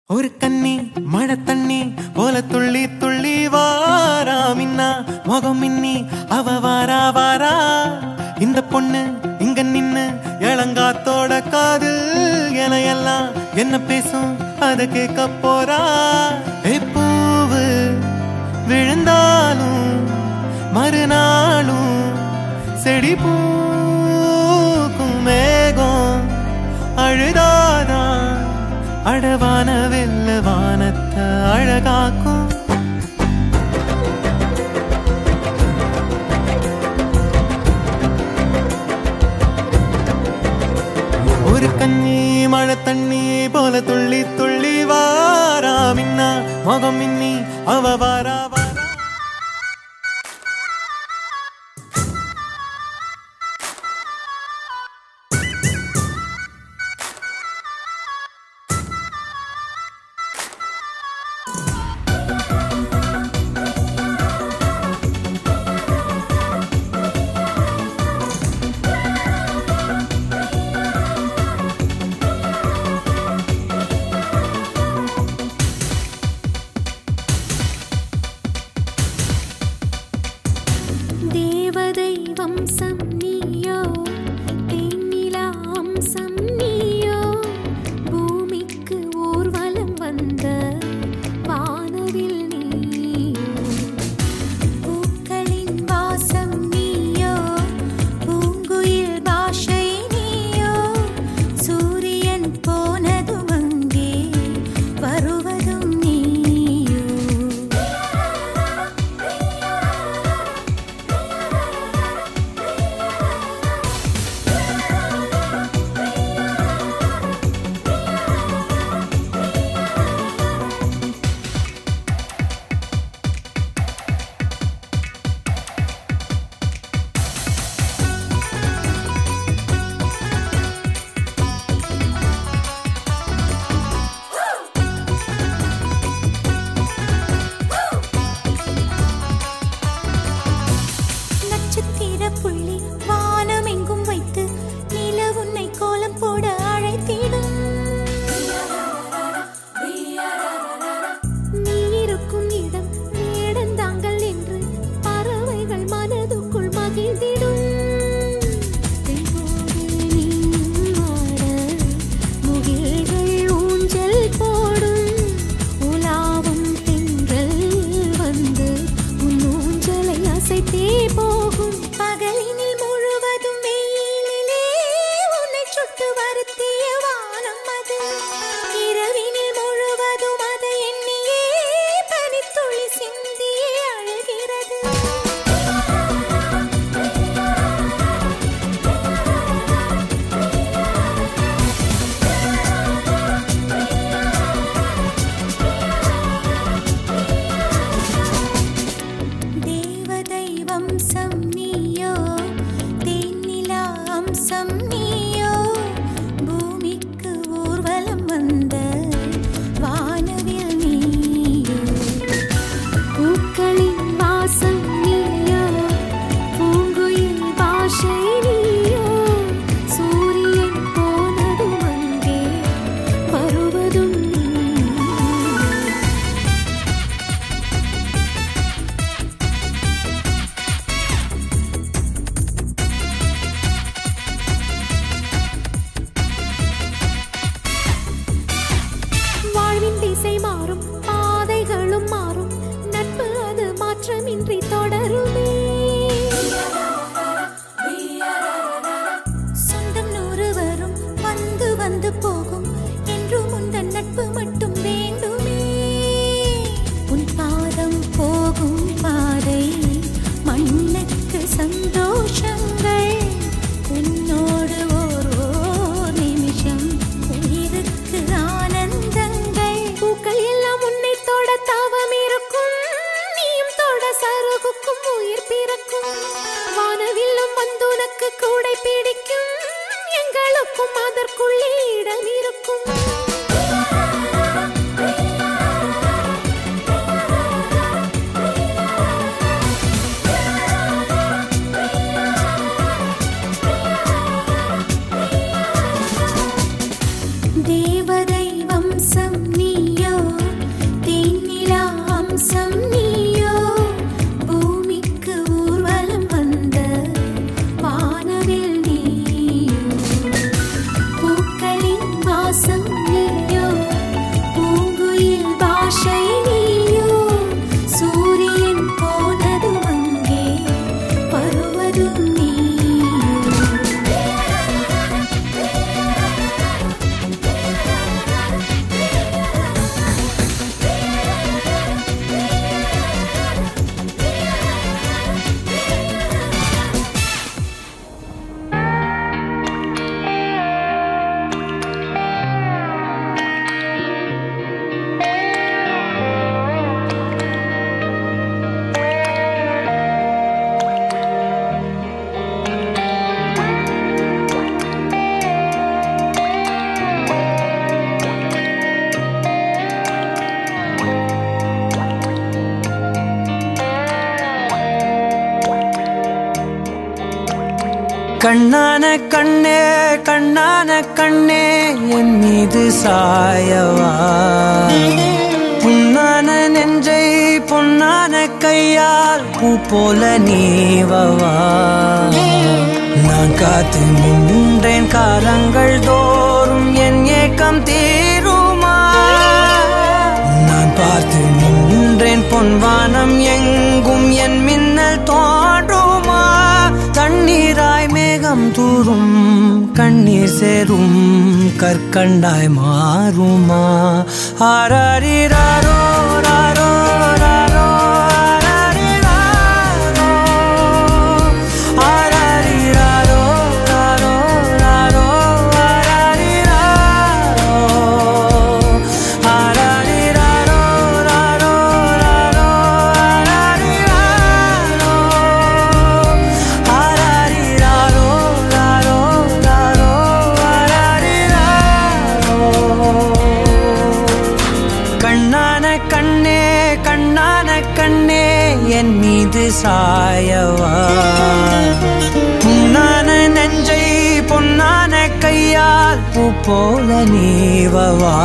ஒரு கண்ணி மழை தண்ணி போல துள்ளி துள்ளி வாரா மின்னா முகம் மின்னி அவ வாரா வாரா இந்த பொண்ணு இங்க நின்னு இளங்காத்தோட காதில் எனையெல்லாம் என்ன பேசும் அத கேட்க போறா. பூவு விழுந்தாலும் மறுநாளும் செடி பூக்கும் மேகம் அழுதாதான் அழவான வெல்ல வானத்தை அழகாக்கும். ஒரு கண்ணி மழை தண்ணி போல துள்ளி துள்ளி வாரா மின்னா முகம் மின்னி அவ வாரா வாரா. தேவதை வம்சம் நீயோ தேனிலா அம்சம் நீயோ பூமிக்கு ஊர்வலம் வந்த வானவில் நீயோ பூக்களின் வாசம் நீயோ பூங்குயில் பாஷை நீயோ சூரியன் போனதும் அங்கே வருவதும் நீயோ. புள்ளி வானம் எங்கும் வைத்து நில உன்னை கோலம் போட அழைத்திடும். நீ இருக்கும் இடம் வேடந்தாங்கள் என்று பறவைகள் மனதுக்குள் மகிழ்ந்திடும். முகில்கள் ஊஞ்சல் போடும் உலாவும் தென்றல் வந்து உன் ஊஞ்சலை அசைத்தே போகும். பகலினில் முழுவதும் வெயிலிலே உன்னை சுட்டு வருத்திய வானம் அது. இரவினில் முழுவதும் அதை எண்ணியே பனித்துளி சிந்தியே அழுகிறது. தேவதை வம்சம் நீயோ தேனிலா அம்சம் நீயோ பூமிக்கு ஊர்வலம் வந்த வானவில் நீயோ பூக்களின் வாசம் நீயோ பூங்குயில் பாஷை நீயோ சூரியன் போனதும் அங்கே வருவதும் வாழ்வின் திசை மாறும் பாதைகளும் மாறும் நட்பு அது மாற்றமின்றி தொடருமே. சொந்தம் 100 வரும் வந்து வந்து போகும் என்றும் உந்தன் நட்பு மட்டும் வேண்டுமே. உன் பாதம் போகும் பாதை மண்ணுக்கு சந்தோஷங்கள் உன்னோடு ஓர் நிமிஷம் உயிருக்கு ஆனந்தங்கள். பூக்கள் எல்லாம் உன்னை தொட தாவம் இருக்கும் நீயும் தொட சருகுக்கும் உயிர் பிறக்கும். வானவில்லும் வந்து உனக்கு கூடை பிடிக்கும் எங்களுக்கும் அதற்குள்ளே இடம் இருக்கும். தேவதை வம்சம் நீயோ கண்ணான கண்ணே கண்ணான கண்ணே என் மீது சாயவா புண்ணான நெஞ்சை பொன்னான கையால் பூ போல நீவவா நான் காத்து நின்றேன் காலங்கள் தோறும் என் ஏக்கம் தீருமா நான் பார்த்து நின்றேன் பொன்வானம் எங்கும் என் மின்னல் தோன்றுமா தண்ணீராய் மேகம் தூரும் கண்ணீர் சேரும் கற்கண்டாய் மாறுமா ஆராரிராரோ ராரோ ராரோ என் மீது சாயவா புண்ணான நெஞ்சை பொன்னான கையால் பூ போல நீவவா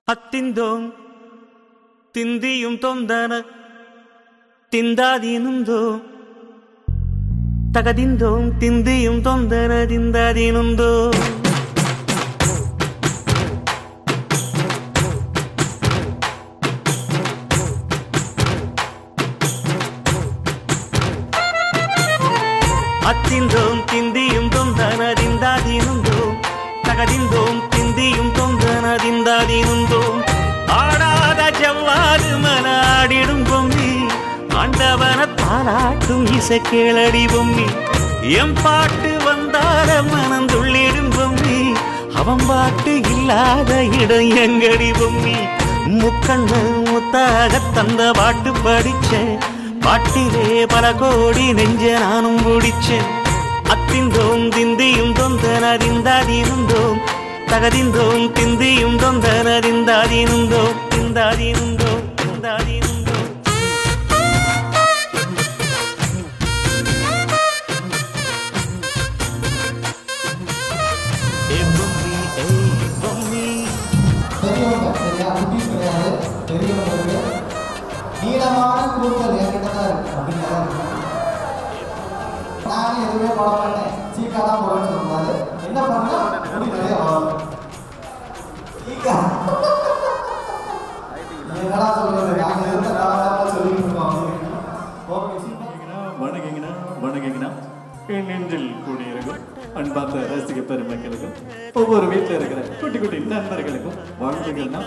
அத்திந்தோம் திந்தியும் தொந்தன திந்தாதீனுந்தோ தகதிந்தோம் திந்தியும் தொந்தன திந்தாதீனுந்தோ அத்திந்தோம் திந்தியும் தொந்தன திந்தாதீனுந்தோ தகதிந்தோம் திந்தியும் தொந்தன திந்தாதீனுந்தோம் ஆடாத செவ்வாது மனாடிடும் பொம்மி ஆண்டவன தாலாட்டும் இசை கேளடி பொம்மி எம் பாட்டு வந்தார மனந்துள்ளிடும் பொம்மி அவன் பாட்டு இல்லாத இடம் எங்கடி பொம்மி முக்கண்ணு முத்தாக தந்த பாட்டு படிச்சேன் பாட்டிலே பல கோடி நெஞ்ச நானும் பிடிச்சேன் அத்திந்தோம் திந்தியும் தொந்தனதிந்தாதீனுந்தோம் தகதிந்தோம் திந்தியும் தொந்தனதிந்தாதீனுந்தோம் திந்தாதீனுந்தோம் திந்தாதீனுந்தோம் நீளமான கூந்தல் என்கிட்ட தான் இருக்கு அப்படின்னா நானும் எதுவுமே போட மாட்டேன் சீக்கா தான் போடுவேன்னு சொன்னாரு என்ன பண்ணா முடி நிறைய வளரும் சீக்கா என்னடா சொல்றது நாங்க இருந்த காலமாக சொல்லிட்டு இருக்கோம் ஓகே வணக்கங்கண்ணா வணக்கங்கண்ணா என் நெஞ்சில் கூடியிருக்கும் அன்பார்ந்த ரசிக பெருமக்களுக்கும் ஒவ்வொரு வீட்டில் இருக்கிற குட்டி குட்டி நண்பர்களுக்கும் வாழ்த்துக்கள்னா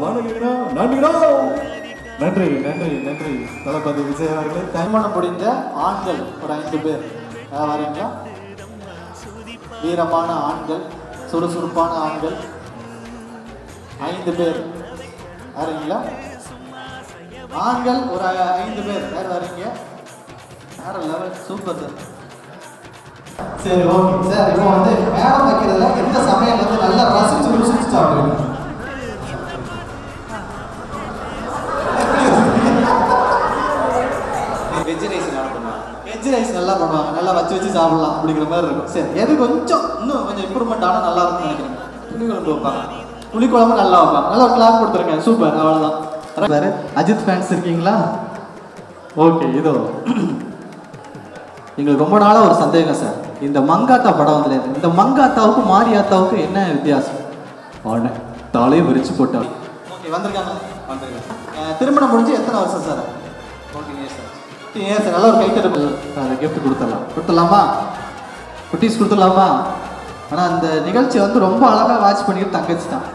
வணக்கங்கண்ணா நன்றிங்கண்ணா நன்றி நன்றி நன்றி தளபதி விஜய் அவர்களே திருமணம் முடிந்த ஆண்கள் ஒரு 5 பேர் வரீங்களா வீரமான ஆண்கள் சுறுசுறுப்பான ஆண்கள் 5 பேர் வரீங்களா ஆண்கள் ஒரு 5 பேர் யார் வரீங்க வேற லெவல் சூப்பர் சார் சரி ஓகே சார் இப்போ வந்து மேடம் வைக்கிறதுல எந்த சமையல் வந்து நல்லா ரசிச்சு ருசிச்சு சாப்பிடுவீங்க வெஜ் ரைஸ் நல்லா பண்ணுவாங்க நல்லா வச்சு சாப்பிடலாம் அப்படிங்கிற மாதிரி இருக்கும் சரி எது கொஞ்சம் இன்னும் கொஞ்சம் இம்ப்ரூவ்மெண்ட் ஆனால் நல்லா இருக்கும்னு நினைக்கிறேன் புளிக்குழம்பு வைப்பாங்க புளிக்குழம்பு நல்லா வைப்பாங்க நல்லா ஒரு கிளாஸ் கொடுத்துருங்க சூப்பர் அவ்வளோதான் வேறு அஜித் ஃபேன்ஸ் இருக்கீங்களா ஓகே இதோ எங்களுக்கு ரொம்ப நாளாக ஒரு சந்தேகம் சார் இந்த மங்காத்தா படம் வந்துலேருந்து இந்த மங்காத்தாவுக்கும் மாரியாத்தாவுக்கு என்ன வித்தியாசம் அவனை தலையை விரிச்சு போட்டான் ஓகே வந்திருக்காங்க திருமணம் முடிஞ்சு எத்தனை வருஷம் சார் ஏன் சார் நல்ல ஒரு கைத்தட்டு அதை கிஃப்ட் கொடுத்துடலாமா குட்டீஸ் கொடுத்துடலாமா ஆனால் அந்த நிகழ்ச்சி வந்து ரொம்ப அழகாக வாட்ச் பண்ணிட்டு தங்கச்சி தான்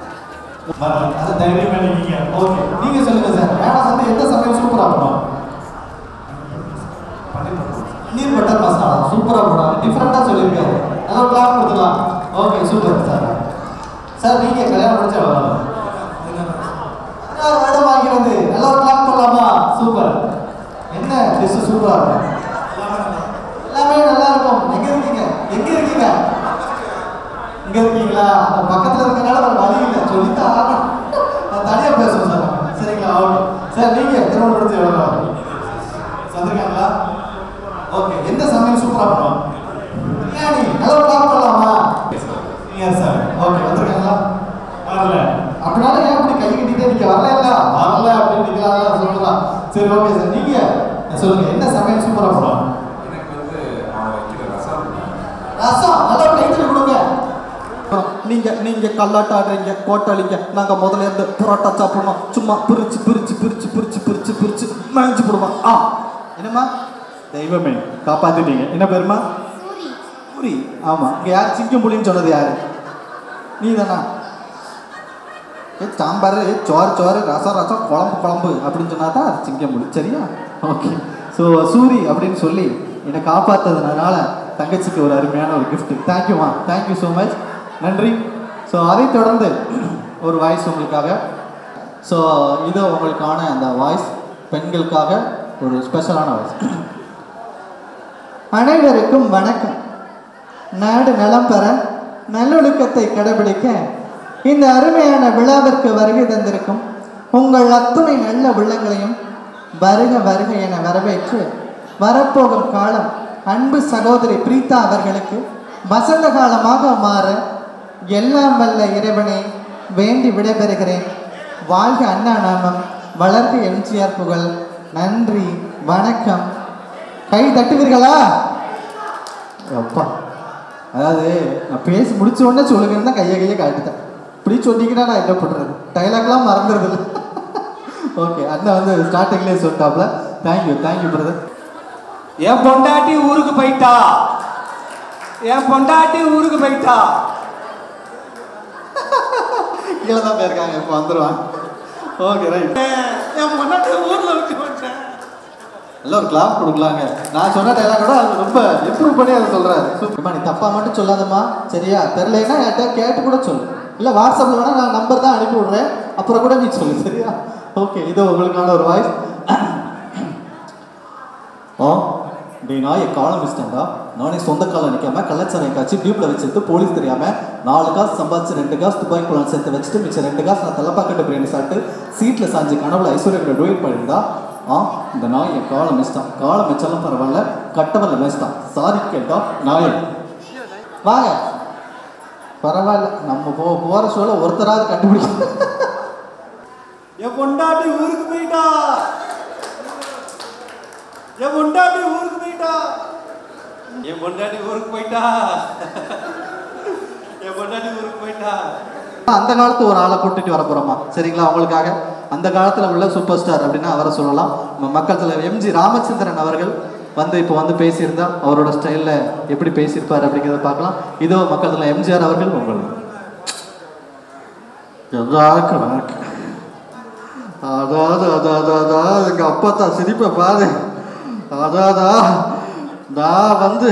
நீங்கள் சொல்லுங்கள் சார் மேடம் வந்து எந்த சமையல் சூப்பராக பண்ணுவோம் பன்னீர் பட்டர் மசாலா சூப்பராக போடுறாங்க, டிஃப்ரெண்ட்டாக சொல்லியிருக்காரு. நல்லா கிளாப் கொடுத்துக்கலாம். Okay super sir. சார் நீங்கள் கல்யாணம் முடிச்சா வரலாம் மேடம் ஆகிறது. நல்லா கிளாப் பண்ணலாமா? சூப்பர். என்ன டிஷ் சூப்பராக இருக்கும், எல்லாமே நல்லா இருக்கும். எங்கே இருக்கீங்க? எங்கே இருக்கீங்க? இங்கே இருக்கீங்களா? அந்த பக்கத்தில் இருக்கனால ஒரு வழி இல்லை, சொல்லித்தான் ஆகணும். நான் தனியாக பேசுவேன் சார். சரிங்களா? Okay sir. நீங்கள் திருமணம் முடிச்சு எவ்வளோ வந்திருக்காங்களா? ஓகே. எந்த சமையல் சூப்பராக பண்ணுவோம்? பிரியாணி. நல்லா கிளாப் பண்ணலாமா? Sir okay. வந்திருக்காங்களா? வரல அப்படினால ஏன் அப்படி கை கட்டிட்டே நீங்க வரல வரல அப்படின்னு நிக்கலாம் சொல்லலாம். சரி ஓகே சார். நீங்க சொல்லுங்க என்ன சமையல் சூப்பரா பண்ணுவோம்? எனக்கு வந்து ரசம் நல்லா டைட்டில் கொடுங்க. நீங்க கல்லாட்ட ஆடுறீங்க, கோட்டாளிங்க. நாங்க முதல்ல இருந்து புரோட்டா சாப்பிடணும், சும்மா பிரிச்சு பிரிச்சு பிரிச்சு பிரிச்சு பிரிச்சு பிரிச்சு மேய்ஞ்சு போடுவோம். என்னம்மா? தெய்வமே காப்பாத்திட்டீங்க. என்ன பேருமா? பூரி. ஆமா. இங்க யார் சிங்கம் புலின்னு சொன்னது யாரு? நீ தானா? சாம்பார், சோறு, ரசம், குழம்பு அப்படின்னு சொன்னா தான் அது சிங்கம் புலி. சரியா? ஓகே. ஸோ சூரி அப்படின்னு சொல்லி என்னை காப்பாற்றதுனால தங்கச்சிக்கு ஒரு அருமையான ஒரு கிஃப்ட். தேங்க்யூமா, தேங்க்யூ ஸோ மச், நன்றி. ஸோ அதை தொடர்ந்து ஒரு வாய்ஸ் உங்களுக்காக. ஸோ இது உங்களுக்கான அந்த வாய்ஸ் பெண்களுக்காக ஒரு ஸ்பெஷலான வாய்ஸ். அனைவருக்கும் வணக்கம். நாடு நலம் பெற நல்லொழுக்கத்தை கடைபிடிக்க இந்த அருமையான விழாவிற்கு வருகை தந்திருக்கும் உங்கள் அத்துணை நல்ல உள்ளங்களையும் வருக வருக என வரவேற்று வரப்போகும் காலம் அன்பு சகோதரி பிரீதா அவர்களுக்கு வசந்த காலமாக மாற எல்லாம் வல்ல இறைவனை வேண்டி விடைபெறுகிறேன். வாழ்க அண்ணா நாமம், வளர்க எம்ஜிஆர் புகழ். நன்றி, வணக்கம். கை தட்டுவீர்களா? அப்பா, அதாவது நான் பேசி முடிச்ச உடனே சொல்லுங்கன்னு தான் கையை காட்டுத்தேன். இப்படி சொன்னீங்கன்னா நான் என்ன பண்ணுறது? டைலாக்லாம் மறந்துடுறது இல்லை. ஓகே, அண்ணன் வந்து ஸ்டார்டிங்லேயே சொல்லிட்டாப்ல. Thank you brother. என் பொண்டாட்டி ஊருக்கு போயிட்டா, என் பொண்டாட்டி ஊருக்கு போயிட்டா. கீழே தான் போயிருக்காங்க, இப்போ வந்துடுவாங்க. Okay right. என் பொண்டாட்டி ஊரில் விட்டு போயிட்டேன். எல்லாம் ஒரு கிளாப் கொடுக்கலாங்க. நான் சொன்ன டைலாக் கூட அது ரொம்ப இம்ப்ரூவ் பண்ணி அதை சொல்கிறாரு. சூப்பர்மா, நீ தப்பாக மட்டும் சொல்லாதம்மா, சரியா? தெரிலன்னா என்கிட்ட கேட்டு கூட சொல்லு, இல்லை வாட்ஸ்அப்பில் வேணால் நான் நம்பர் தான் அனுப்பி விட்றேன், அப்புறம் கூட நீ சொல்லு, சரியா? ஓகே, இது உங்களுக்கான ஒரு வாய்ஸ். டே நாயை காலம் வச்சுட்டேன்டா. நானே சொந்த காலம் நிற்காம கள்ளச்சாரம் காய்ச்சி டியூப்ல வச்சுட்டு போலீஸ் தெரியாம 4 காசு சம்பாதிச்சு 2 காசு துபாய் போலாம் சேர்த்து வச்சுட்டு மிச்சம் 2 காசு நான் தலைப்பாக்கட்டு பிரியாணி சாப்பிட்டு சீட்டில் சாஞ்சு கனவுல ஐஸ்வர்யா டூயட் பண்ணியிருந்தா இந்த நாய் என் காலம் மிச்சிட்டான். காலம் மிச்சாலும் பரவாயில்ல, கட்டவரில் மிச்சிட்டான். சாரி கேட்டா நாய் வாங்க. பரவாயில்ல, நம்ம போகிற ஷோவில் ஒருத்தராவது கண்டுபிடிக்க. என் பொண்டாட்டி ஊருக்கு போயிட்டா, என் பொண்டாட்டி ஊருக்கு போயிட்டா, என் பொண்டாட்டி ஊருக்கு போயிட்டா, என் பொண்டாட்டி ஊருக்கு போயிட்டா. அந்த காலத்து ஒரு ஆளை கூட்டிட்டு வர போறோமா, சரிங்களா? அவங்களுக்காக அந்த காலத்தில் உள்ள சூப்பர் ஸ்டார் அப்படின்னா அவரை சொல்லலாம். மக்கள் தலைவர் எம்ஜி ராமச்சந்திரன் அவர்கள் வந்து இப்போ வந்து பேசியிருந்தா அவரோட ஸ்டைலில் எப்படி பேசியிருப்பார் அப்படிங்கிறத பார்க்கலாம். இதோ மக்கள் தலைவர் எம்ஜிஆர் அவர்கள் உங்களுக்கு அதாவது எங்கள் அப்பா தான் சிரிப்பை பாரு. அதாதா நான் வந்து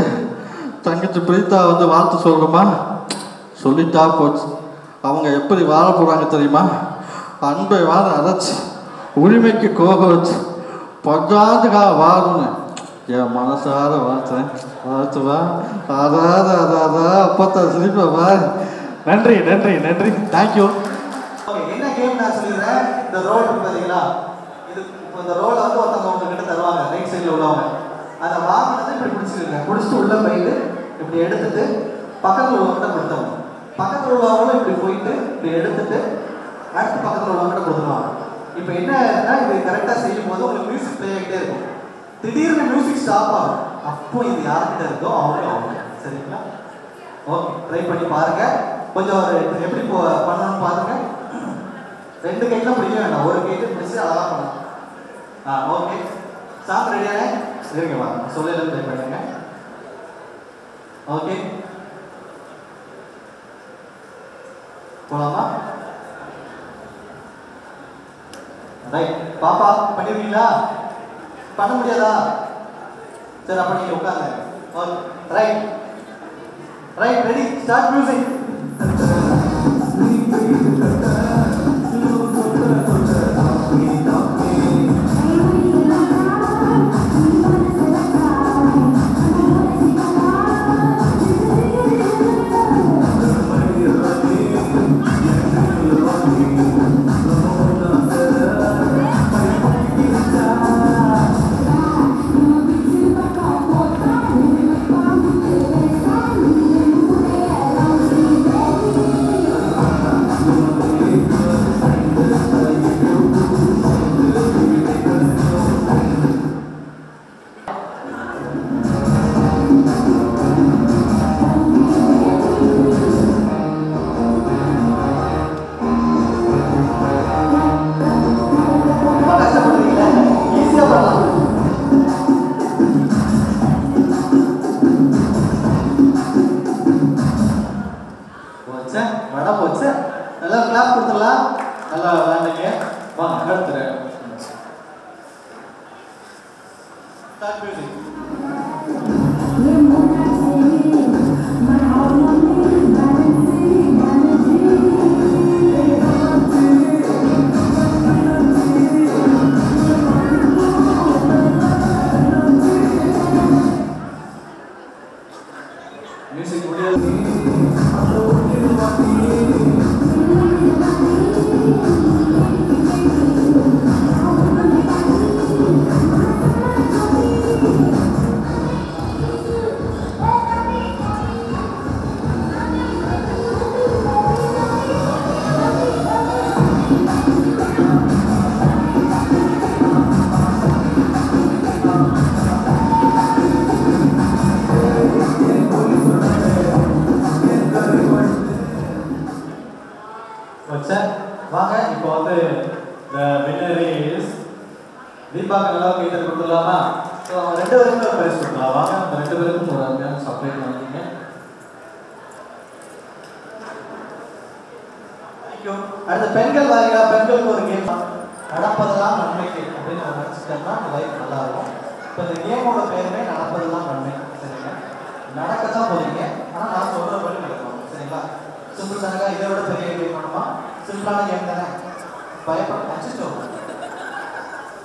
தங்கச்சி பிரீதா வந்து வாழ்த்து சொல்கிறோமா, சொல்லிட்டா போச்சு. அவங்க எப்படி வாழ போகிறாங்க தெரியுமா? அன்பை வாழ அரைச்சி உரிமைக்கு கோக வச்சு 10 வாழணும்னு என் மனசார வாழ்த்துவா. அதாவது அப்பத்தான் சிரிப்பா பாரு. நன்றி நன்றி நன்றி, தேங்க்யூ. என்ன கேம் நான் சொல்லிடுறேன். இந்த ரோல் பார்த்தீங்களா, இது இப்போ இந்த ரோலை வந்து ஒருத்தவங்க உங்ககிட்ட தருவாங்க, ரைட் சைடில் உள்ளவங்க. அதை வாங்கினது இப்படி பிடிச்சிருங்க, பிடிச்சிட்டு உள்ள போயிட்டு இப்படி எடுத்துட்டு பக்கத்தில் உள்ளவங்கிட்ட கொடுத்தவங்க, பக்கத்தில் உள்ளவங்களும் இப்படி போயிட்டு இப்படி எடுத்துட்டு அடுத்து பக்கத்தில் உள்ளவங்கிட்ட கொடுத்துருவாங்க. இப்போ என்னன்னா இது கரெக்டாக செய்யும் போது உங்களுக்கு மியூசிக் ப்ளே ஆகிட்டே இருக்கும். திடீர்னு மியூசிக் ஸ்டாப் ஆகும், அப்போ இது யார்கிட்ட இருக்கோ அவங்க. சரிங்களா? ஓகே, ட்ரை பண்ணி பாருங்க. கொஞ்சம் எப்படி பண்ணணும்னு பாருங்க. 2 கையில பிடிக்க வேண்டாம், ஒரு கையில பிடிச்சி அழகா பண்ணலாம். ஓகே, சாங் ரெடியானே இருங்க, வாங்க சொல்லல ட்ரை பண்ணுங்க. ஓகே, போலாமா? ரைட், பாப்பா பண்ணிருக்கீங்களா? பண்ண முடியாதா? சரி அப்ப நீங்க உட்காருங்க. Okay right right ready start music. நல்லா கிளாஸ் கொடுத்துடலாம். நல்லா விளையாண்டுங்க. வாங்க எடுத்துறேன். Start music. மியூசிக் முடியாது. வாங்க இப்போ வந்து winner is தீபாக்கு நல்லா கைதல் கொடுத்துடலாமா? ஸோ ரெண்டு பேருக்கும் ஒரு பிரைஸ் கொடுக்கலாம். வாங்க அந்த ரெண்டு பேருக்கும் ஒரு அருமையான சப்ளைட் வாங்கிங்க. தேங்க்யூ. அடுத்த பெண்கள் வாங்க. பெண்களுக்கு ஒரு கேம் நடப்பதெல்லாம் நன்மைக்கு அப்படின்னு ஒரு நினச்சிட்டோம்னா லைஃப் நல்லா இருக்கும். இப்போ இந்த கேமோட பேருமே நடப்பதெல்லாம் நன்மை. சரிங்க, நடக்க தான் போறீங்க, ஆனால் நான் சொல்கிற படி நடக்கணும். சரிங்களா? சிம்பிள் தானே. இதை விட பெரிய கேம் பண்ணுமா? சிம்பிளான கேம் தானே. பயப்பட அச்சிச்சோ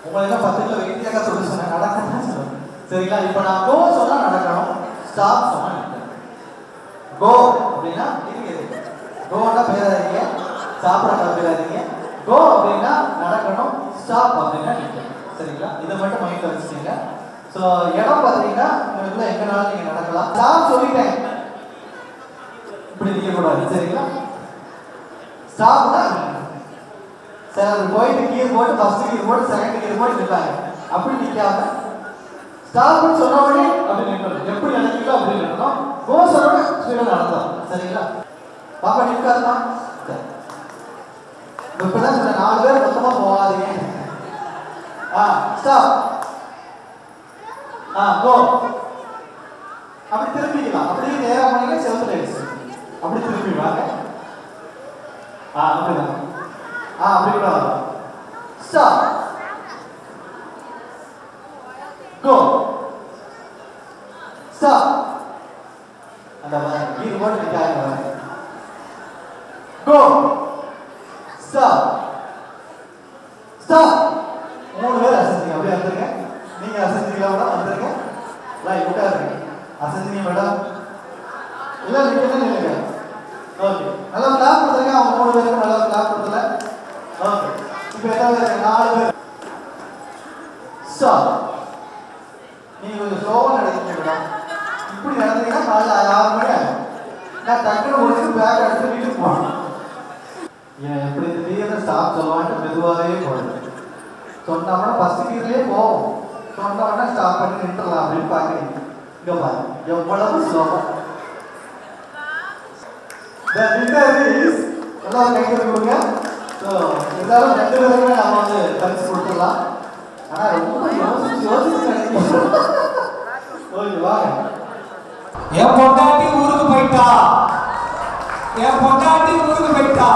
உங்களுக்கு 10 கிலோ வெயிட்டாக சொல்லி சொன்னேன். நடக்கணும் சொல்லுவேன். சரிங்களா? இப்போ நான் கோ சொன்னால் நடக்கணும், ஸ்டாப் சொன்னால் நிற்கணும். கோ அப்படின்னா இருக்கிறது. கோன்னா பேராதீங்க, சாப்பிட பேராதீங்க. கோ அப்படின்னா நடக்கணும், ஸ்டாப் அப்படின்னா நிற்கணும். சரிங்களா? இதை மட்டும் மைண்டில் வச்சுட்டீங்க. ஸோ இடம் பார்த்தீங்கன்னா உங்களுக்குள்ள எங்கனாலும் நீங்கள் நடக்கலாம். ஸ்டாப் சொல்லிட்டேன், இப்படி நிற்கக்கூடாது. சரிங்களா? ஸ்டாப்னா சார் போயிட்டு கீர் போட்டு ஃபர்ஸ்ட் கீர் போட்டு செகண்ட் கீர் போட்டு நிற்பாங்க. அப்படி நிற்காம ஸ்டாப்னு சொன்ன உடனே அப்படி நிற்கணும். எப்படி நினைக்கிறீங்களோ அப்படி நிற்கணும். கோ சொன்ன உடனே ஸ்பீடாக நடந்தோம். சரிங்களா? பாப்பா நிற்காதுமா. சரி, இப்பதான் சொன்ன 4 பேர் மொத்தமா போகாதீங்க. ஸ்டாப். கோ. அப்படி திரும்பிக்கலாம். அப்படியே நேரா பண்ணீங்க செவத்துல ஆயிடுச்சு. அப்படி திரும்பி வாங்க. அப்படிதான். அப்படி கூட வரும். ஸ்டாப். கோ. ஸ்டாப். அந்த கீர் போட்டு நிற்காங்க. கோ. ஸ்டாப். ஸ்டாப். 3 பேர் அசைஞ்சிங்க. அப்படியே வந்துருங்க. நீங்க அசைஞ்சிங்களா மேடம்? வந்துருங்க. ரைட், உட்காருங்க. அசைஞ்சிங்க மேடம். இல்லை நிற்கல நில்லுங்க. ஓகே, நல்லா கிளாப் கொடுத்துருங்க. அவங்க 3 பேருக்கு நல்லா கிளாப் கொடுத்துல. ஓகே, இப்போ எத்தனை பேர்? 4 பேர். ஸ்டாப். நீங்கள் கொஞ்சம் ஸ்லோவாக நடந்தீங்க மேடம். இப்படி நடந்தீங்கன்னா காலைல 6 மணி ஆகும். நான் டக்குன்னு முடிச்சு பேக் எடுத்து வீட்டுக்கு போகணும். ஏன் எப்படி திடீர்னு ஸ்டாப் சொல்லுவான்ட்டு மெதுவாகவே போடுது. சொன்னோம்னா ஃபர்ஸ்ட் கீர்லேயே போவோம். சொன்னோம்னா ஸ்டாப் பண்ணி நின்றுடலாம் அப்படின்னு பார்க்குறீங்க. இங்கே பாருங்க எவ்வளவு ஸ்லோவாக. The winner is எல்லாரும் கைது கொடுங்க. ஸோ இருந்தாலும் 2 பேருக்குமே நம்ம வந்து பரிசு கொடுத்துடலாம். ஆனால் ரொம்ப யோசிச்சு கிடைக்கும். ஓகே வாங்க. என் பொண்டாட்டி ஊருக்கு போயிட்டா. என் பொண்டாட்டி ஊருக்கு போயிட்டா.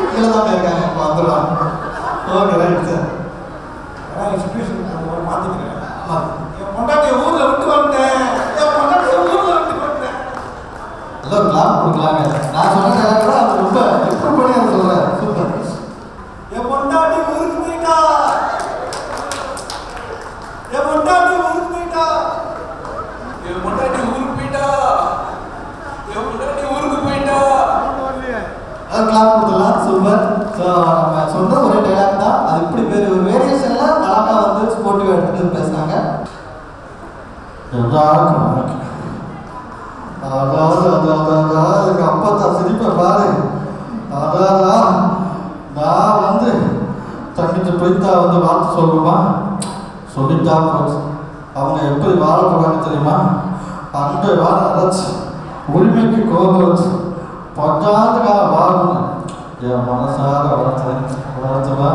இதில் தான் இருக்காங்க. வந்துடலாம். Okay right sir. எக்ஸ்பிரஷன் மாற்றி ஒரு கிளாப் கொடுக்கலாங்க. நான் சொன்ன நேரம் அது ரொம்ப இம்ப்ரூவ் பண்ணி அதை சொல்கிறேன். சூப்பர். என் பொண்டாட்டி ஊருக்கு போயிட்டா, என் பொண்டாட்டி ஊருக்கு போயிட்டா, என் பொண்டாட்டி ஊருக்கு போயிட்டா, என் பொண்டாட்டி ஊருக்கு போயிட்டா. கிளாப் கொடுத்துடலாம். சூப்பர். ஸோ நம்ம சொன்ன ஒரே டைலாக் தான். அது இப்படி ஒரு வேரியேஷன்ல அழகா வந்து ஸ்போர்ட்டிவ் எடுத்துட்டு பேசுனாங்க. அதாவது அப்பா சிரிப்பை பாரு. அதான் நான் வந்து தங்கிட்டு போய்த்தா வந்து வார்த்தை சொல்லுமா சொல்லிட்டா போச்சு. அவங்க எப்படி வாழ போகிறாங்க தெரியுமா? அந்த வாழ அரைச்சி உரிமைக்கு கோபம் வச்சு பட்டாண்டுக்காக வாழணும். என் மனசார வளர்த்துவா.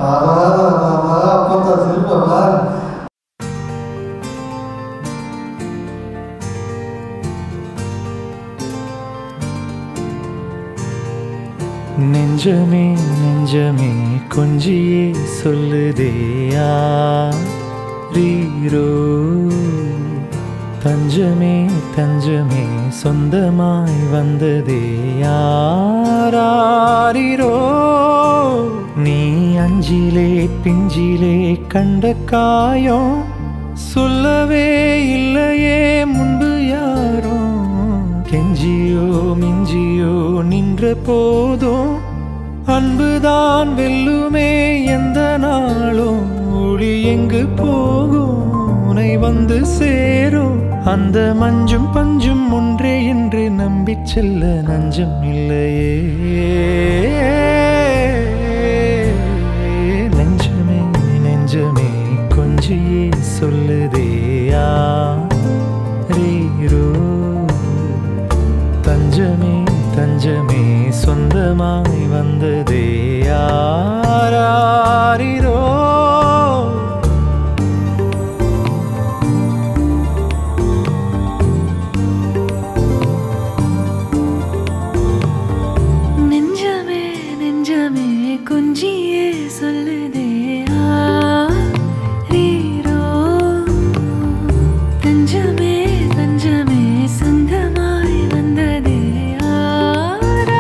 அதாவது அப்பா சிரிப்பை பாரு. நெஞ்சமே நெஞ்சமே கொஞ்சியே சொல்லுதேயா ரீரோ, தஞ்சமே தஞ்சமே சொந்தமாய் வந்ததே யாரீரோ. நீ அஞ்சிலே பிஞ்சிலே கண்ட காயம் சொல்லவே இல்லையே முன்பு யாரோ. கெஞ்சியோ மிஞ்சியோ நின்ற போதும் அன்புதான் வெல்லுமே எந்த நாளும். ஒளி எங்கு போகும் உனை வந்து சேரும். அந்த மஞ்சும் பஞ்சும் ஒன்றே என்று நம்பி செல்ல நஞ்சம் இல்லையே. நெஞ்சமே நெஞ்சமே கொஞ்சியே சொல்லுதேயா ரீரோ, தஞ்சமே தஞ்சமே சொந்தமாய் வந்ததே யாரீரோ. நெஞ்சமே நெஞ்சமே கொஞ்சியே சொல்லுதே யாரீரோ, தஞ்சமே தஞ்சமே சொந்தமாய் வந்ததே யாரீரோ.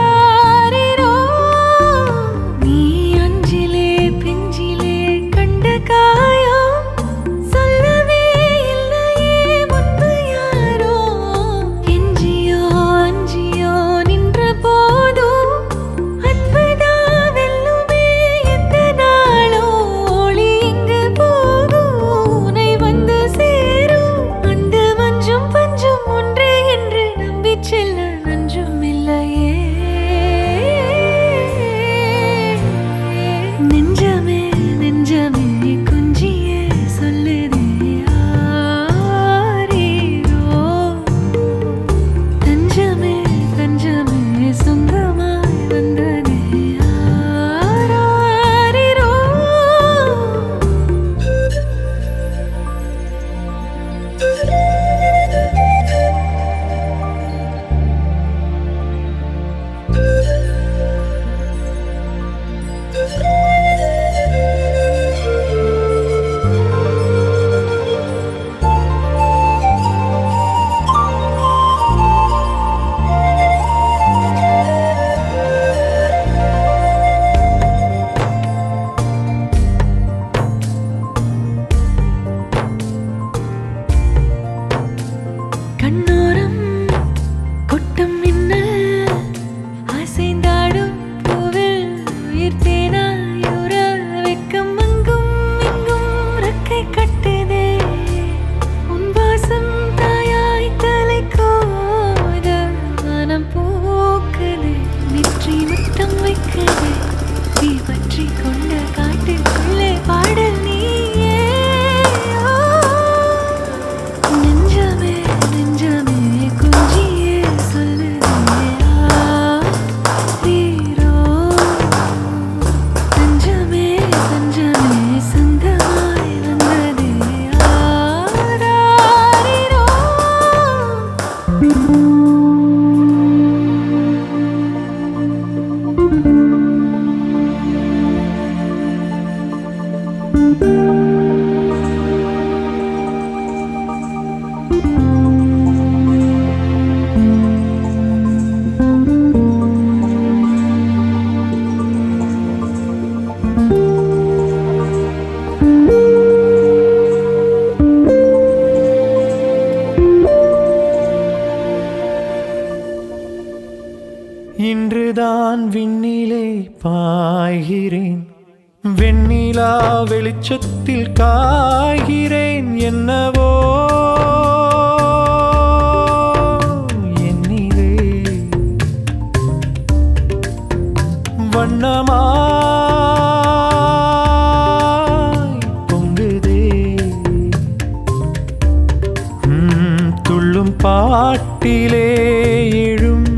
இன்றுதான் விண்ணிலே பாய்கிறேன், வெண்ணிலா வெளிச்சத்தில் காய்கிறேன். என்னவோ என்னிலே வண்ணமாய் பொங்குதே. துள்ளும் பாட்டிலே எழும்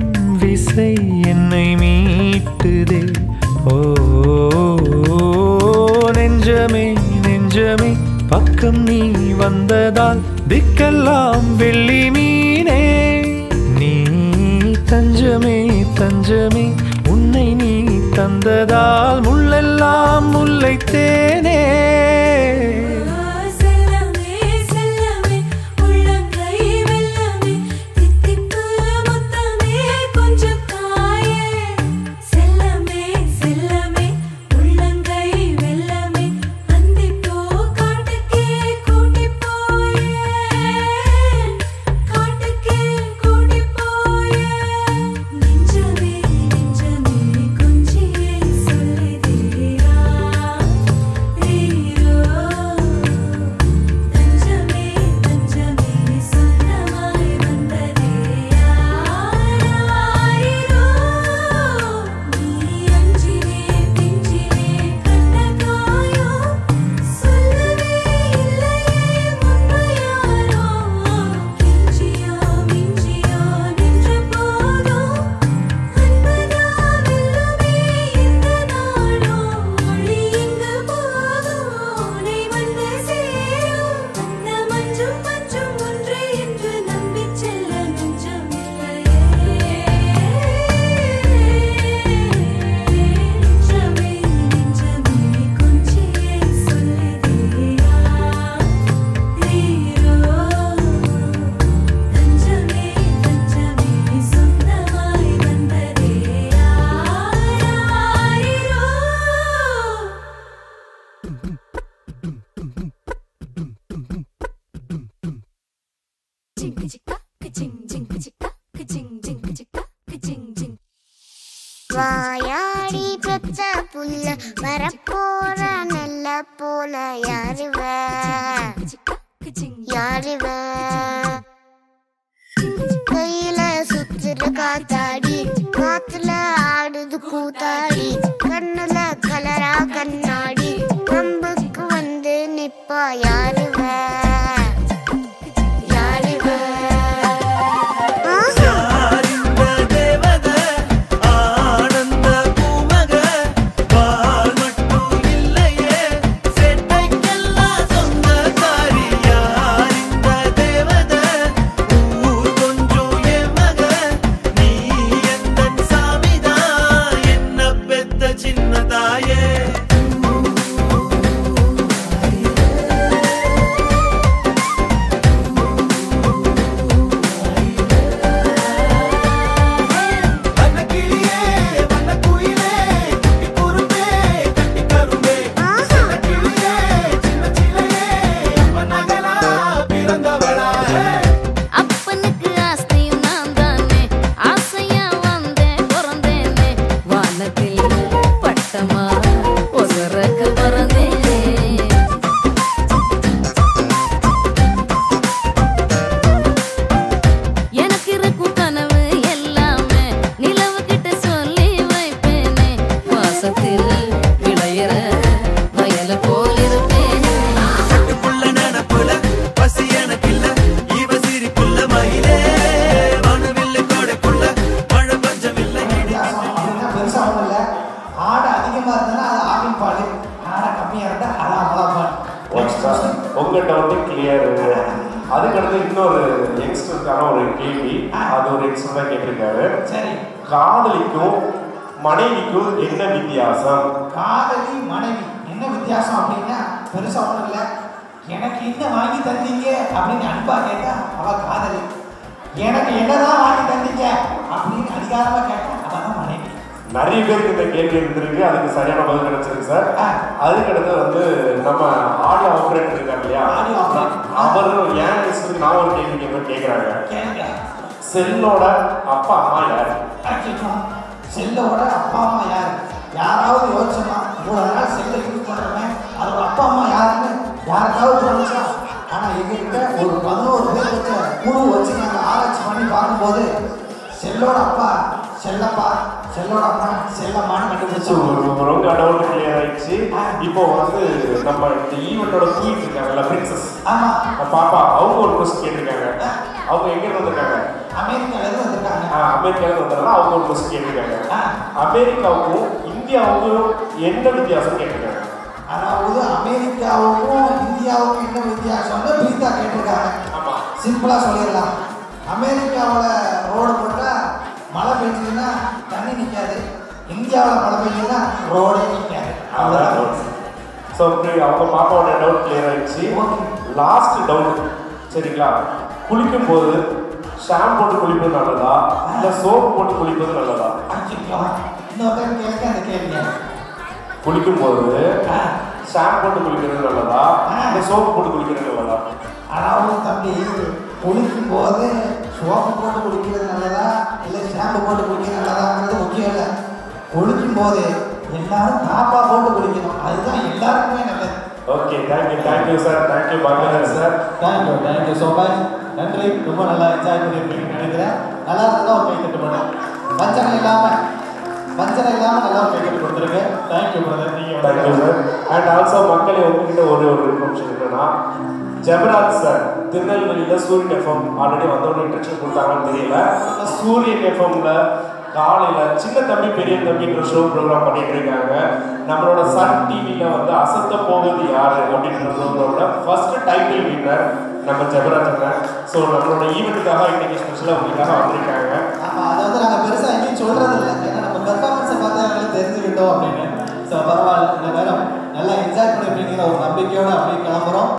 விசை என்னை மீட்டுதே. ஓ நெஞ்சமே நெஞ்சமே பக்கம் நீ வந்ததால் திக்கெல்லாம் வெள்ளி மீனே. நீ தஞ்சமே தஞ்சமே உன்னை நீ தந்ததால் முள்ளெல்லாம் முல்லை தேனே. வாயாடி பெத்த புல்ல வரப்போற நல்ல போல யாருவ யாருவ கையில சுத்துற காத்தாடி காத்துல ஆடுது கூத்தாடி கண்ணுல கலரா கண்ணாடி கம்புக்கு வந்து நிப்பா யாருவ உங்க டவுட் கிளியர். அதுக்கடுத்து இன்னொரு யங்ஸ்டருக்கான ஒரு கேள்வி, அது ஒரு யங்ஸ்டர் தான் கேட்டிருக்காரு. சரி, காதலிக்கும் மனைவிக்கும் என்ன வித்தியாசம்? காதலி மனைவி என்ன வித்தியாசம் அப்படின்னா பெருசா ஒன்றும் இல்லை. எனக்கு என்ன வாங்கி தந்தீங்க அப்படின்னு அன்பா கேட்டா அவ காதலி, எனக்கு என்னதான் வாங்கி தந்தீங்க அப்படின்னு அதிகாரமா கேட்டா அவதான் மனைவி. நிறைய பேருக்கு இந்த கேள்வி இருந்திருக்கு, அதுக்கு சரியான பதில் கிடைச்சிருக்கு சார். அதுக்கடுத்து வந்து நம்ம ஆடியோ ஆபரேட்டர் இருக்காங்க இல்லையா, அவரும் ஏன் யங்ஸ்டருக்கு நான் ஒரு கேள்வி கேட்குறாங்க. செல்லோட அப்பா அம்மா யாரு? செல்லோட அப்பா அம்மா யார்? யாராவது யோசிச்சோமா? இவ்வளோ நாள் செல்லை யூஸ் பண்ணுறோமே, அதோட அப்பா அம்மா யாருன்னு யாருக்காவது தோணுச்சா? ஆனால் எங்ககிட்ட ஒரு 11 பேர் வச்ச குழு வச்சு நாங்கள் ஆராய்ச்சி பண்ணி பார்க்கும்போது செல்லோட அப்பா செல்லப்பா, செல்லோட அம்மா செல்லம்மான்னு கண்டுபிடிச்சோம். ரொம்ப டவுட் கிளியர் ஆயிடுச்சு. இப்போ வந்து நம்ம இந்த ஈவெண்டோட குயின் இருக்காங்கல்ல, பிரின்சஸ் பாப்பா, அவங்க ஒரு கொஸ்டின் கேட்டிருக்காங்க. அவங்க எங்க இருந்து வந்திருக்காங்க? அமெரிக்காவிலேருந்து வந்திருக்காங்க. அமெரிக்காவிலேருந்து வந்தாலும் அவங்க ஒரு கொஸ்டின் கேட்டிருக்காங்க. அமெரிக்காவுக்கும் இந்தியாவுக்கும் என்ன வித்தியாசம் கேட்டிருக்காங்க? அதாவது அமெரிக்காவுக்கும் இந்தியாவுக்கும் என்ன வித்தியாசம்னு பிரீதா கேட்டிருக்காங்க. சிம்பிளா சொல்லிடலாம். அமெரிக்காவில் ரோடு போட்டால் மழை பெஞ்சதுன்னா தண்ணி நிற்காது, இந்தியாவில் மழை பெஞ்சதுன்னா ரோடே நிற்காது. அவ்வளோதான். ஸோ அவங்க பாப்பாவோட டவுட் கிளியர் ஆயிடுச்சு. லாஸ்ட் டவுட், சரிங்களா? குளிக்கும் போது ஷாம்பு போட்டு குளிப்பது நல்லதா இல்லை சோப்பு போட்டு குளிப்பது நல்லதா? இன்னொருத்தர் கேட்க அந்த கேள்வி. குளிக்கும் போது ஷாம்பு போட்டு குளிக்கிறது நல்லதா இல்லை சோப்பு போட்டு குளிக்கிறது நல்லதா? அதாவது தம்பி, குளிக்கும் போது சோப்பு போட்டு குளிக்கிறது நல்லதா இல்லை ஷாம்பு போட்டு குளிக்கிறது நல்லதாங்கிறது முக்கியம் இல்லை. குளிக்கும் போது எல்லாரும் தாப்பா போட்டு குளிக்கணும், அதுதான் எல்லாருக்குமே நல்லது. Okay, thank you sir, thank you Bhagyaraj sir. Thank you so much. நன்றி. ரொம்ப நல்லா என்ஜாய் பண்ணியிருப்பீங்கன்னு நினைக்கிறேன். நல்லா இருந்தால் ஒரு கை தட்டு போனேன். வஞ்சனை இல்லாமல் நல்லா ஒரு கை தட்டு கொடுத்துருங்க. Thank you brother. நீங்கள் தேங்க்யூ சார். அண்ட் ஆல்சோ மக்களே, உங்ககிட்ட ஒரு இன்ஃபர்மேஷன் என்னன்னா, ஜெபராஜ் சார் திருநெல்வேலியில் சூரியன் எஃப்எம் ஆல்ரெடி வந்தவொடனே இன்ட்ரெக்ஷன் கொடுத்தாங்கன்னு தெரியல. சூரியன் எஃப்எம்ல காலையில் சின்ன தம்பி பெரிய தம்பின்ற ஷோ ப்ரோக்ராம் பண்ணிட்டு இருக்காங்க. நம்மளோட சன் டிவியில் வந்து அசத்த போவது யாரு அப்படின்ற ப்ரோக்ராமோட ஃபர்ஸ்ட் டைட்டில் வின்னர் நம்ம ஜெபராஜ். ஸோ நம்மளோட ஈவெண்ட்டுக்காக இன்னைக்கு ஸ்பெஷலாக உங்களுக்காக வந்திருக்காங்க. ஆமாம், அதை வந்து நாங்கள் பெருசாக எங்கேயும் சொல்கிறது இல்லை, ஏன்னா நம்ம பெர்ஃபார்மன்ஸை பார்த்து எங்களுக்கு தெரிஞ்சுக்கிட்டோம் அப்படின்னு. ஸோ பரவாயில்ல, இந்த நேரம் நல்லா என்ஜாய் பண்ணிருப்பீங்கிற ஒரு நம்பிக்கையோடு அப்படியே கிளம்புறோம்.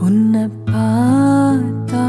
உன்னை பார்த்தா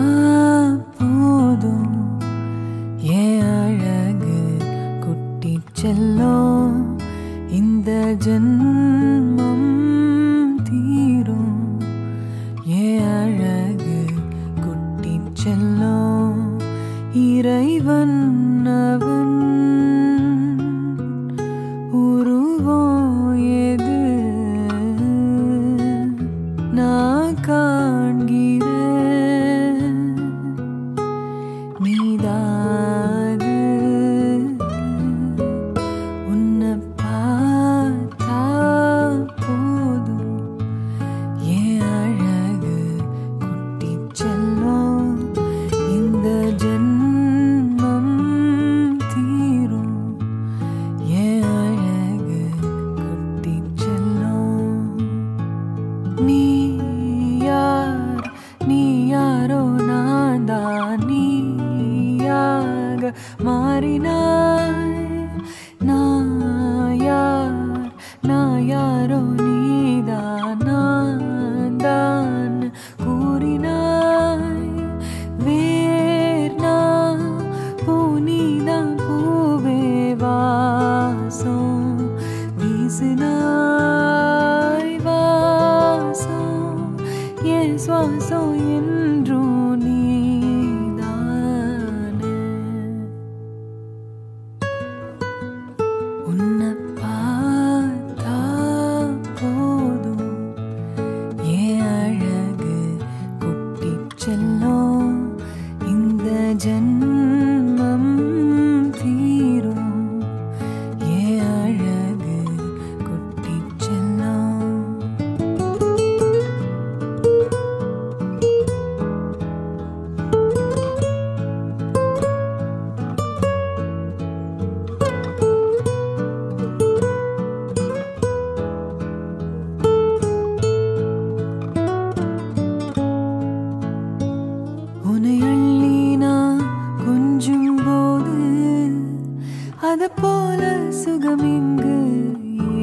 போல சுகம் இங்கு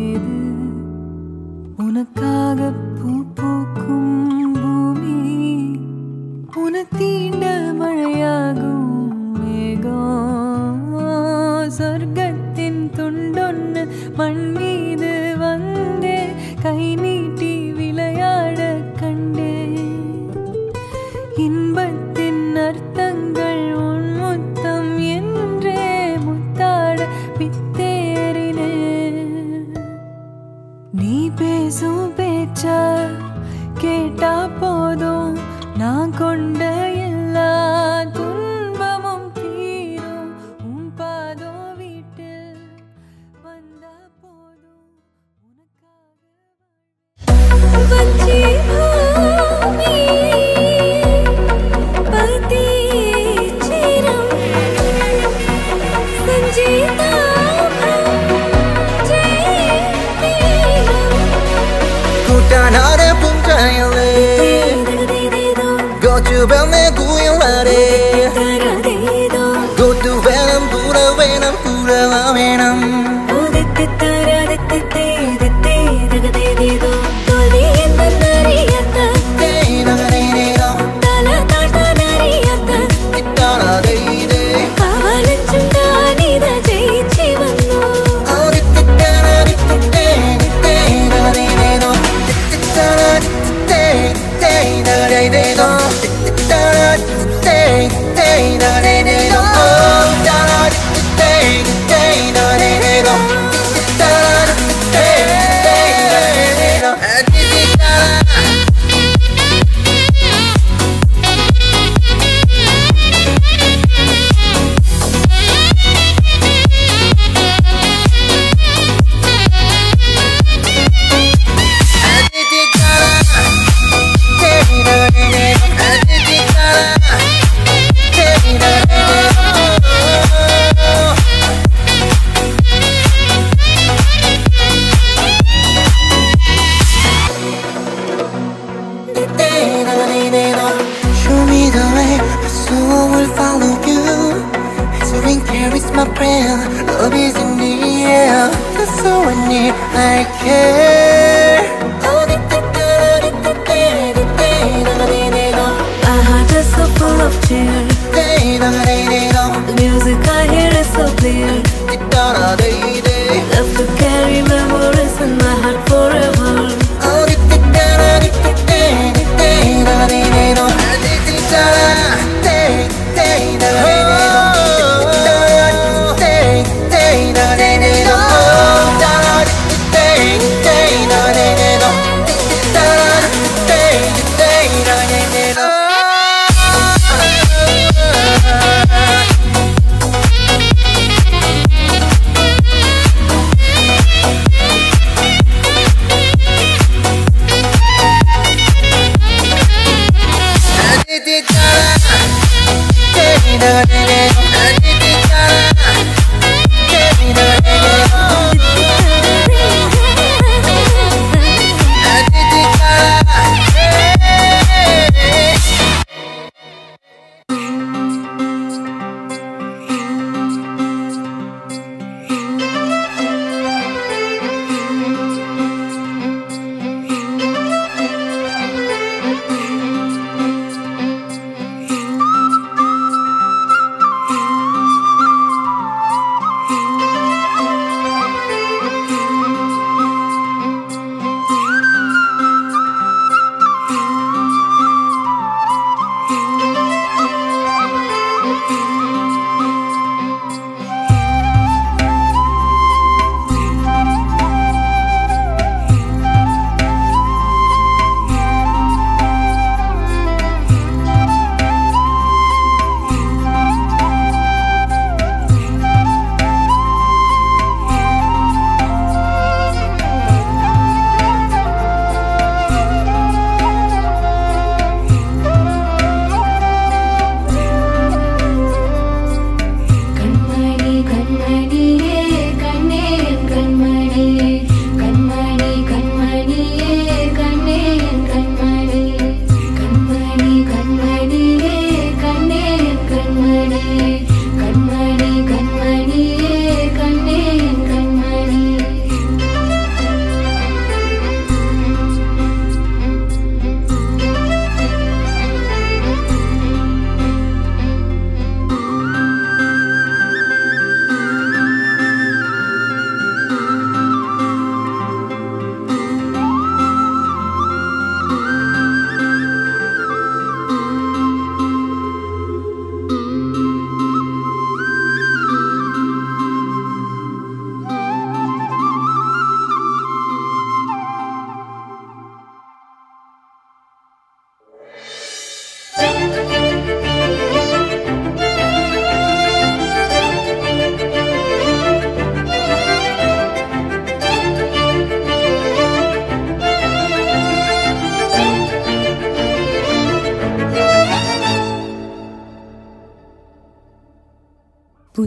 ஏது உனக்காக பூ பூக்கும் பூமி உனத்தீண்ட மழையாகும் மேகம் சொர்க்கத்தின் துண்டொன்னு மண் மீது வந்தே கை நீட்டி விளையாட கண்டே இன்பத்தின் அர்த்தங்கள் உன் முத்தம் என்றே முத்தாட பித்தேறினே நீ பேசும் பேச்ச கேட்டா போதும் நான் கொண்ட எல்லா துன்பமும் தீரும் உன் பாதோ வீட்டில் வந்தா போதும் 나를 punta야래 고추변에 구연하래 고투배는 부러웨는 부러워웨는